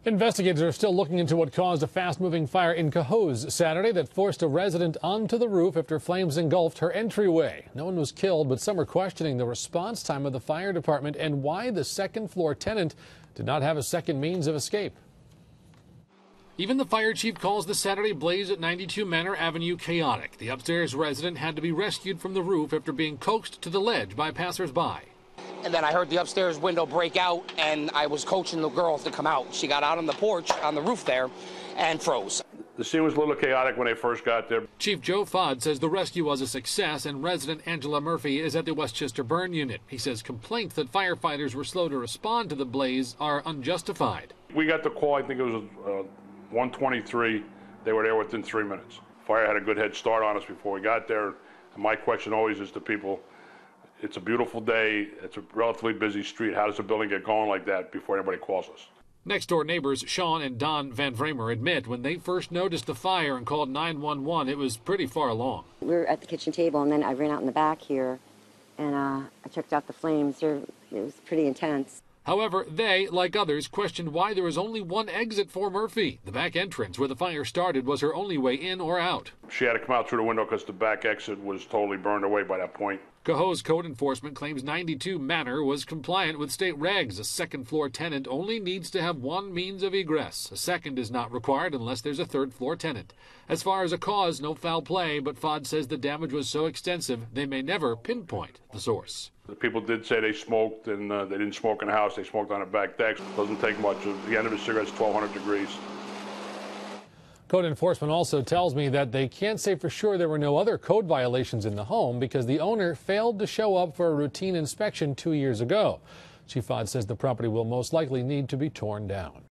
Investigators are still looking into what caused a fast-moving fire in Cohoes Saturday that forced a resident onto the roof after flames engulfed her entryway. No one was killed, but some are questioning the response time of the fire department and why the second-floor tenant did not have a second means of escape. Even the fire chief calls the Saturday blaze at 92 Manor Avenue chaotic. The upstairs resident had to be rescued from the roof after being coaxed to the ledge by passers-by. And then I heard the upstairs window break out, and I was coaching the girls to come out. She got out on the porch, on the roof there, and froze. The scene was a little chaotic when they first got there. Chief Joe Fahd says the rescue was a success, and resident Angela Murphy is at the Westchester Burn Unit. He says complaints that firefighters were slow to respond to the blaze are unjustified. We got the call, I think it was 1:23. They were there within 3 minutes. Fire had a good head start on us before we got there. And my question always is to people, it's a beautiful day, it's a relatively busy street. How does the building get going like that before anybody calls us? Next-door neighbors Sean and Don Van Vremer admit when they first noticed the fire and called 911, it was pretty far along. We were at the kitchen table, and then I ran out in the back here, and I checked out the flames. It was pretty intense. However, they, like others, questioned why there was only one exit for Murphy. The back entrance where the fire started was her only way in or out. She had to come out through the window because the back exit was totally burned away by that point. Cohoes Code Enforcement claims 92 Manor was compliant with state regs. A second-floor tenant only needs to have one means of egress. A second is not required unless there's a third-floor tenant. As far as a cause, no foul play, but Fahd says the damage was so extensive they may never pinpoint the source. The people did say they smoked, and they didn't smoke in the house. They smoked on the back deck. Doesn't take much. The end of a cigarette is 1,200 degrees. Code enforcement also tells me that they can't say for sure there were no other code violations in the home because the owner failed to show up for a routine inspection 2 years ago. Chief Fahd says the property will most likely need to be torn down.